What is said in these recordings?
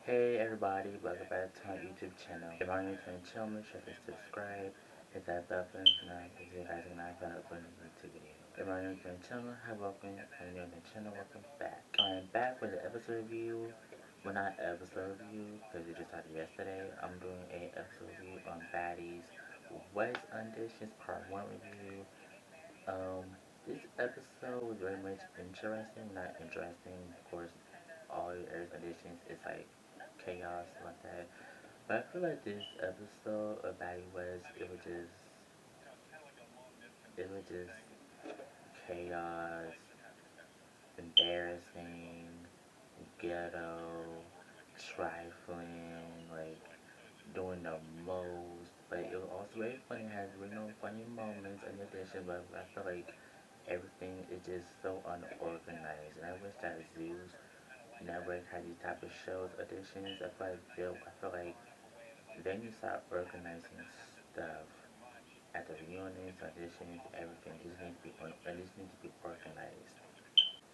Hey everybody, welcome back to my YouTube channel. If I'm new to the channel, make sure to subscribe, hit that button, and if you guys are not gonna upload a YouTube video. If I'm new to the channel, hi welcome, if I'm new to the channel, welcome back. I'm back with an episode review. Well, not episode review, because it just started yesterday. I'm doing a episode review on Baddies West Auditions Part 1 review. Um, this episode was very much interesting, not interesting, of course, all your Earth auditions is like chaos like that. But I feel like this episode of Baddies West, it was just chaos, embarrassing, ghetto, trifling, like doing the most. But it was also very funny, it has real funny moments in addition, but I feel like everything is just so unorganized. And I wish that Zeus network had these type of shows, auditions. I feel like they need to start organizing stuff at the reunions, auditions, everything. It just needs to be organized.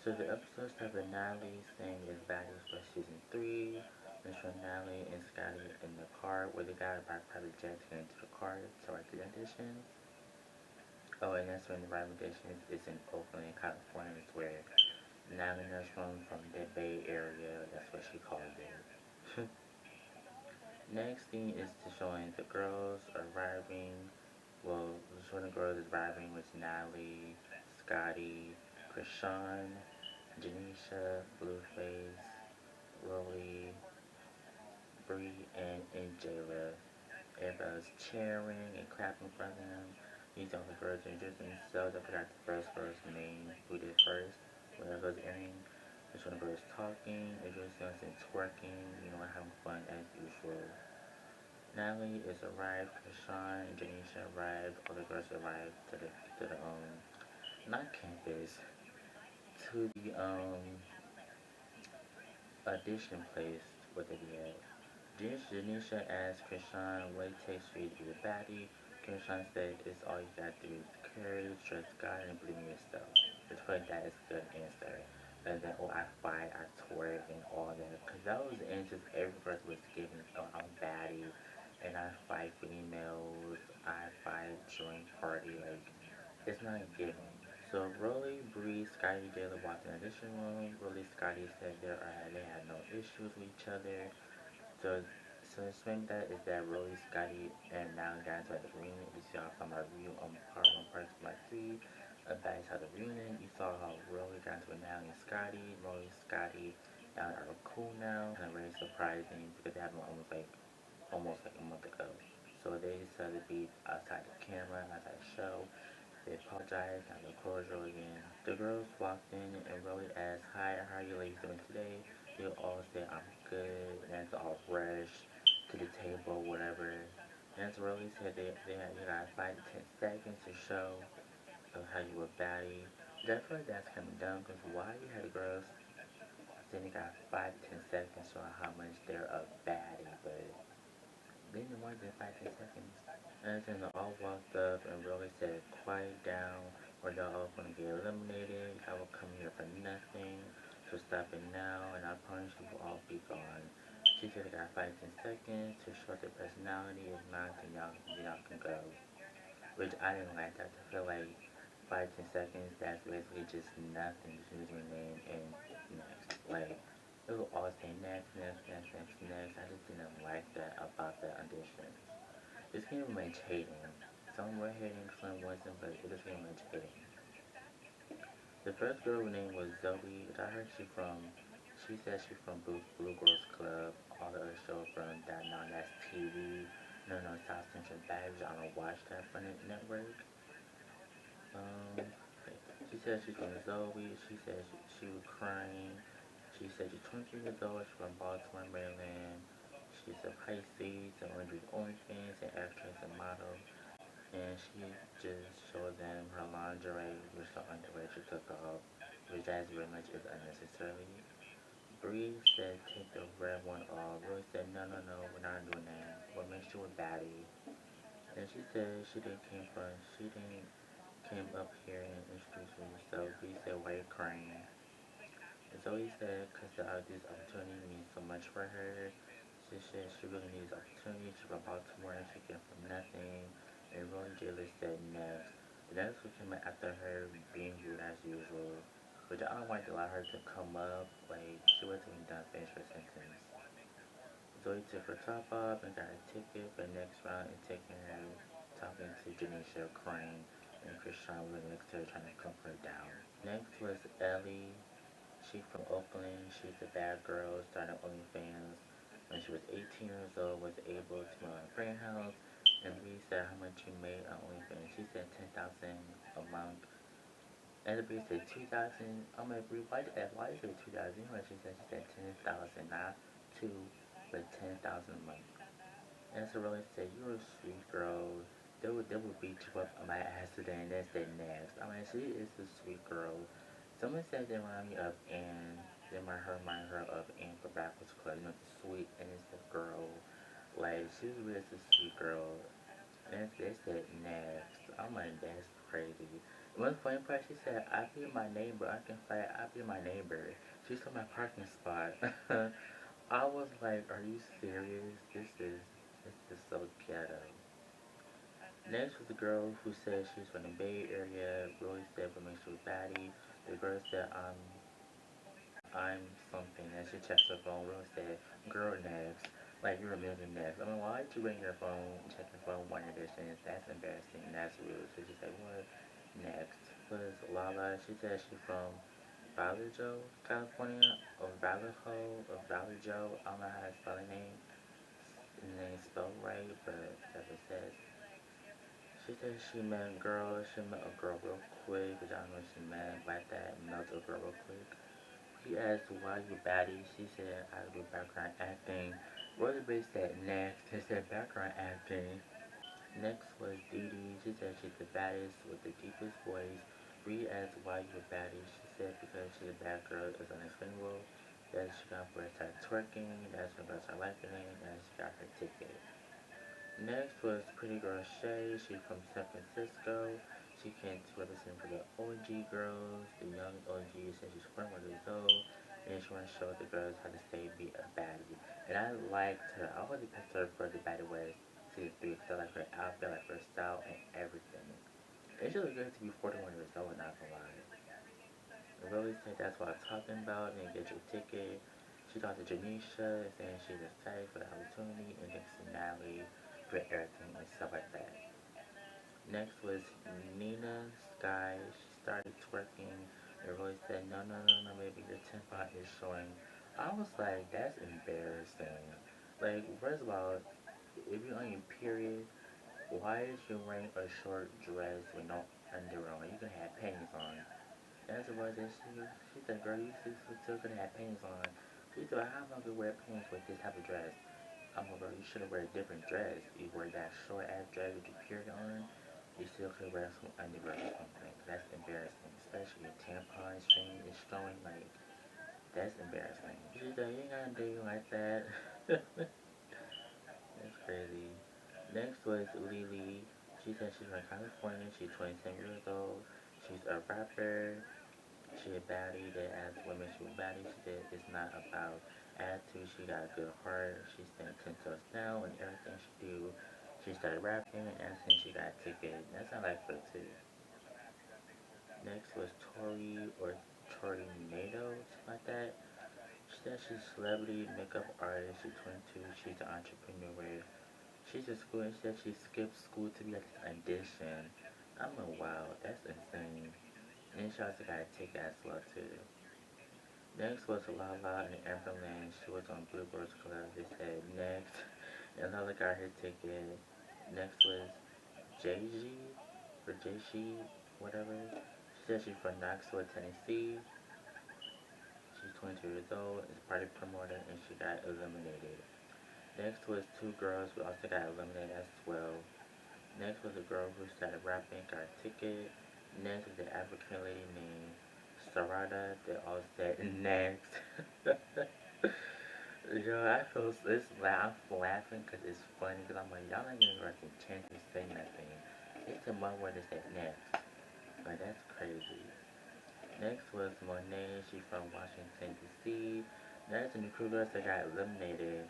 So the episode starts with Natalie saying it's Baddies for season 3. And so Natalie and Scotty in the car where they got by private jet to get into the car to write the auditions. Oh, and that's when the writing auditions is in Oakland, California, is where Natalie knows from the Bay Area. That's what she calls it. Next thing is to showing the girls arriving. Well, showing the girls arriving with Natalie, Scotty, Krishan, Janisha, Blueface, Rolly, Bree, and Jayla. Everybody's cheering and clapping for them. These are the girls introducing themselves. I forgot the first girl's name. Who did first? Whatever was airing. This one the girls talking, introducing us and twerking, having fun as usual. Natalie is arrived, Krishan and Janisha arrived, all the girls arrived to the not campus, to the audition place where they be at. Janisha asked Krishan what it takes for you to be a baddie. Krishan said it's all you gotta do is courage, trust God, and believe in yourself. I feel like that is a good answer. And then, oh, I fight, I twerk, and all that. Because that was the answers every person was giving. Oh, I'm a baddie, and I fight females, I fight during party. Like, it's not a given. So Rolly, Bree, Scotty, Jayla walked in the audition room. Rolly, Scotty said they had no issues with each other. So, so explain that is that Rolly, Scotty, and now got into the reunion. You saw from my review on part 1, part 2, part 3 about how the reunion. You saw how Rolly got into it now and Scotty. Rolly, Scotty now are cool now. And really surprising because they happened almost like a month ago. So they decided to be outside the camera, outside the show. They apologized, and they're cordial again. The girls walked in and Rolly asked, "Hi, how are you ladies doing today?" They all said, "I'm good," and it's all rushed to the table, whatever. And as Rolly said, they got 5 to 10 seconds to show of how you were baddie. I feel like that's kind of dumb, because why you had the girls then they got 5 to 10 seconds showing how much they're a baddie, but they didn't more than 5 to 10 seconds. And then they all walked up and really said, "Quiet down, or they're all gonna get eliminated. I will come here for nothing. So stop it now, and I promise you will all be gone." She said they got 5 to 10 seconds to show their personality. If not, then y'all can go. Which I didn't like that. I feel like 5 to 10 seconds, that's basically just nothing. Just use your name and next. Like, it will always say next, next, next, next, next. I just didn't like that about the audition. It's getting much hating. Some were hating, some wasn't, but it is getting much hating. The first girl name was Zoe, which I heard she said she's from Blue Girls Club, all the other shows from that now that's TV, no South Central Badge, I don't watch that from the network. Um, she said she's from Zoe, she said she was crying, she said she's 23 years old, she's from Baltimore, Maryland, she's a Pisces, and went to OnlyFans and actress and model. And she just showed them her lingerie, which the underwear she took off, which as very much is unnecessary. Bree said take the red one off. Roy said no, we're not doing that. What makes you a baddie? And she said she didn't came up here and introduce herself. Bree said why you crying? And Zoe said, because this opportunity means so much for her. She said she really needs opportunity. She's from Baltimore and she came from nothing. And really jealous said next. And that's what came after her being rude as usual. Which I don't want to allow her to come up. Like, she wasn't even done finish her sentence. Zoe took her top off and got a ticket for the next round and taking her talking to Janisha crying and Krishan was next to her trying to calm her down. Next was Ellie. She from Oakland. She's a bad girl, started OnlyFans. When she was 18 years old, was able to buy a friend house. And Bree said how much she made on OnlyFans. She said 10,000 a month. And Bree said 2,000. I'm like, Bree, why did you say 2,000? You know what she said 10,000, not two, but 10,000 a month. And so Rolling said, you're a sweet girl. They would beat you up on my accident. That's that next. I mean, she is a sweet girl. Someone said they remind me of Anne. They remind her of Anne from Backwards Club. You know, the sweet, innocent girl. Like, she really is a sweet girl. And they said next. I'm like, that's crazy. One funny part, she said, I'll be my neighbor. I can fight. I'll be my neighbor. She's on my parking spot. I was like, are you serious? This is so ghetto. Next was the girl who said she's from the Bay Area. Really said what makes you a baddie. The girl said I'm something. And she checked her phone. Really said girl next. Like you're a million next. I mean, why did you bring your phone, check your phone one edition? That's embarrassing. That's rude. So she said what? Next was Lala. She said she's from Vallejo, California, or Vallejo, or Vallejo. I don't know how to spell her name. The name spelled right, but that's what it says. She said she met a girl. She met a girl real quick, which I don't know what she meant by that. Met a girl real quick. He asked why you baddie. She said I do background acting. Rosie Bay said next. He said background acting. Next was Dee Dee. She said she's the baddest with the deepest voice. Bree asked why you a baddie. She said because she's a bad girl is unexplainable. That she got for her start twerking. That's when girls start liking it. And she got her ticket. Next was Pretty Girl Shay. She's from San Francisco. She came to represent for the OG girls, the young OGs, since she's 21 years old. And she wanted to show the girls how to stay be a baddie. And I liked her. I always picked her for the Baddie West season 3 because I like her outfit, like her style, and everything. And she looked good to be 41 years old, not gonna lie. I really think that's what I'm talking about. And get your ticket. She talked to Janisha, saying she's excited for the opportunity, and thanks to Natalie for everything and stuff like that. Next was Nina Sky. She started twerking and Roy said, no, no, no, no, baby, your tampon is showing. I was like, that's embarrassing. Like, first of all, if you're on your period, why is you wearing a short dress with no underwear on? You can have panties on. As it was, she said, girl, you still gonna have panties on. She said, how am I gonna wear panties with this type of dress? I'm like, bro, you should have wear a different dress. You wear that short ass dress with your period on. You still could wear some underwear or something. That's embarrassing. Especially your tampon string is showing. Like, that's embarrassing. She said, you ain't gonna do you like that. That's crazy. Next was Lily. She said she's from California. She's 27 years old. She's a rapper. She a baddie that as women she a baddie. She said it's not about attitude. She got a good heart. She stand 10 toes down and everything she do. She started rapping and since she got a ticket. That sounds like her too. Next was Tori or Tornado, something like that. She said she's a celebrity makeup artist. She's 22. She's an entrepreneur. She's in school and she said she skipped school to be at this audition. I'm like, wow, that's insane. And she also got a ticket as well too. Next was Lala and Amberlynn. She was on Bluebirds Club. They said next. And Lala got her ticket. Next was JG or JG, whatever. She said she's from Knoxville, Tennessee. She's 22 years old. Is party promoter and she got eliminated. Next was two girls who also got eliminated as well. Next was a girl who started rapping, got a ticket. Next was the African lady named Sarada. They all said next. Yo, I feel this laugh laughing because it's funny because I'm like, y'all not giving her a chance to say nothing. It's the one word that said next. Like, that's crazy. Next was Monet. She's from Washington, D.C. Next, the crew girls that got eliminated.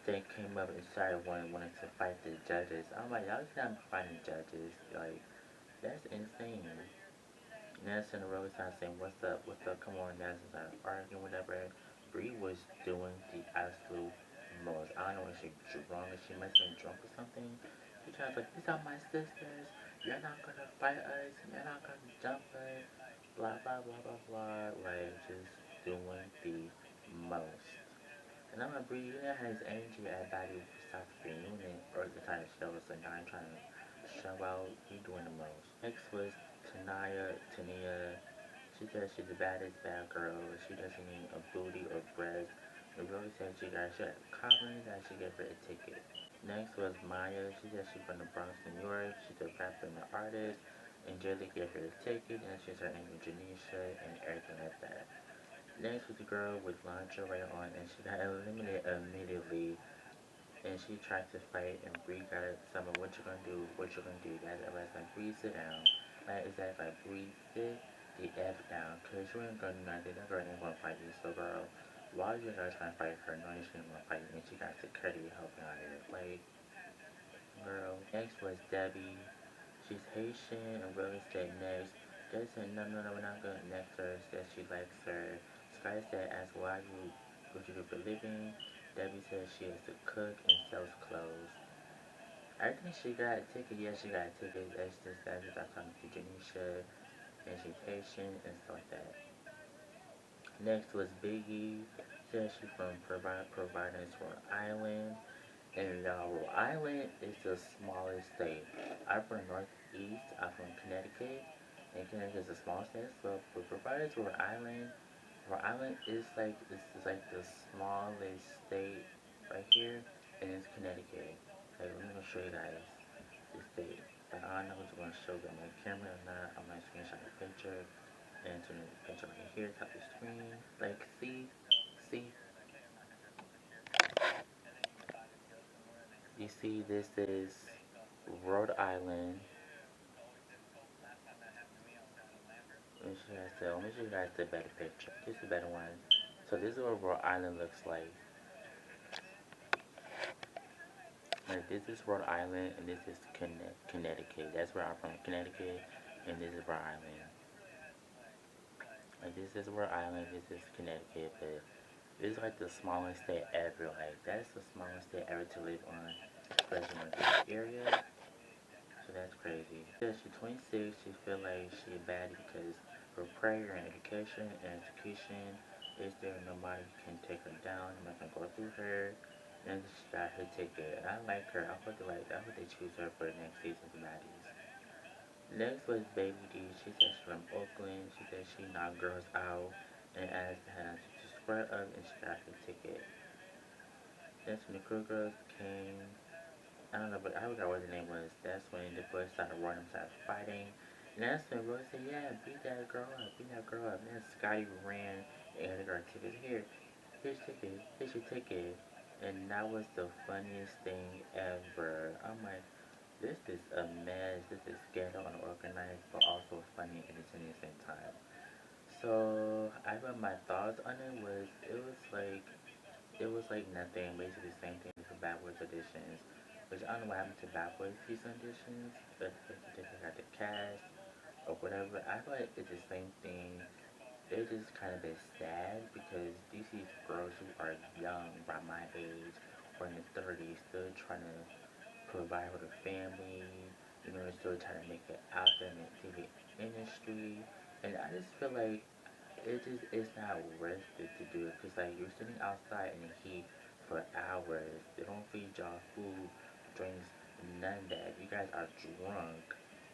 They came up and started wanting to fight the judges. I'm like, y'all just not fighting judges. Like, that's insane. Nancy and Rose started saying, what's up, come on, Nancy started arguing, whatever. Bree was doing the absolute most. I don't know if she drunk, if she must have been drunk or something. She tries like, these are my sisters, you're not gonna fight us, you're not gonna jump us, blah, blah, blah, blah, blah. Like, just doing the most. And I'm like, Bree, you didn't have his energy at Baddies besides reunion or the time show, so now I'm trying to show out, you doing the most. Next was Tania. She says she's the baddest bad girl. She doesn't need a booty or breast. The girl said she got shit confidence that she gave her a ticket. Next was Maya. She said she's from the Bronx, New York. She's a rapper and an artist. And Jelly gave her a ticket, and she's her name was Janisha and everything like that. Next was the girl with lingerie on, and she got eliminated immediately. And she tried to fight, and Bree got it. Some of what you gonna do, what you gonna do. Guys, I was like, Bree, sit down. Like, is that like, Bree, sit the F down, cause you ain't gonna do nothing. That girl ain't gonna fight you. So, girl, why you guys trying to fight her? No, she ain't gonna fight you. And she got security helping out here. Like, girl. Next was Debbie. She's Haitian, and Willie said next. They said, no, no, no, we're not gonna next her. Said she likes her. Sky said, ask why you, what you do for a living. Debbie says she is a cook and sells clothes. I think she got a ticket. Yeah, she got a ticket. That's just that. Just I talking to Janisha, and she's patient and stuff like that. Next was Biggie. Said she's from Providence, Rhode Island. And Rhode Island is the smallest state. I'm from Northeast. I'm from Connecticut. And Connecticut is the smallest state. So for Providence, Rhode Island is like this is like the smallest state right here, and it's Connecticut. Like, I'm gonna show you guys the state. But I don't know if it's gonna show you on my camera or not. I'm gonna screenshot the picture and turn the picture right here, top of the screen. Like, see, you see, this is Rhode Island. Let me show you guys the better picture. This is the better one. So this is what Rhode Island looks like. Like, this is Rhode Island, and this is Connecticut. That's where I'm from, Connecticut, and this is Rhode Island. Like, this is Rhode Island, this is Connecticut, but this is like the smallest state ever. Like, that's the smallest state ever to live on, especially in this area. So that's crazy. Yeah, she's 26. She feel like she a baddie because her prayer and education and execution is there. Nobody can take her down. Nobody can go through her. And she got her ticket. And I like her. I hope they choose her for the next season's baddies. Next was Baby D. She said she's from Oakland. She said she knocked girls out and asked her to square up, and she got her ticket. Next when the crew girls came, I don't know, but I forgot what the name was. That's when the boys started running, started fighting. And that's when Roy said, yeah, beat that girl up, beat that girl up. And then Scotty ran and the girl ticket. Here's your ticket, here's your ticket. And that was the funniest thing ever. I'm like, this is a mess. This is ghetto and organized, but also funny and entertaining at the same time. So I read my thoughts on it was like nothing, basically the same thing for Bad Boys auditions. Which I don't know what happened to Bad Boys piece auditions, but if they got the cast or whatever, I feel like it's the same thing. It's just kind of a bit sad because these girls who are young by my age or in their 30s still trying to provide for their family, you know, still trying to make it out there in the TV industry. And I just feel like it's not worth it to do it because like you're sitting outside in the heat for hours. They don't feed y'all food, drinks, none of that. You guys are drunk,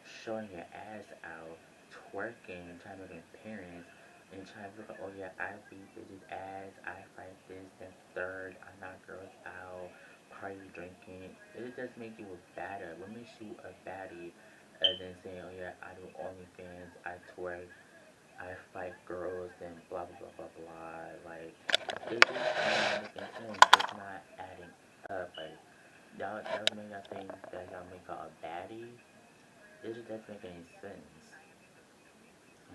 showing your ass out, twerking, trying to make parents, and trying to look like, oh yeah, I beat bitches ass, I fight this, then third, I knock girls out, party drinking. It just makes you a badder. What makes you a baddie other than saying, oh yeah, I do OnlyFans, I twerk, I fight girls and blah blah blah blah blah. Like, it just not making sense. It's not adding up. Like, y'all make y'all think that y'all make her a baddie. It just doesn't make any sense.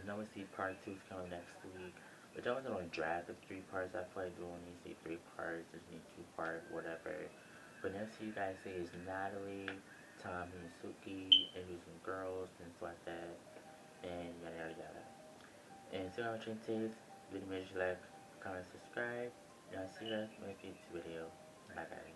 know we see part 2 is coming next week. But I wasn't gonna drag the 3 parts. I feel like we don't need to see 3 parts, just need 2 part, whatever. But next you guys say is Natalie, Tommy, and Suki, introducing girls and stuff like that, and yada yada yada. And so how much it takes, video make sure you like, comment, subscribe, and I'll see you guys in my next video. Bye guys.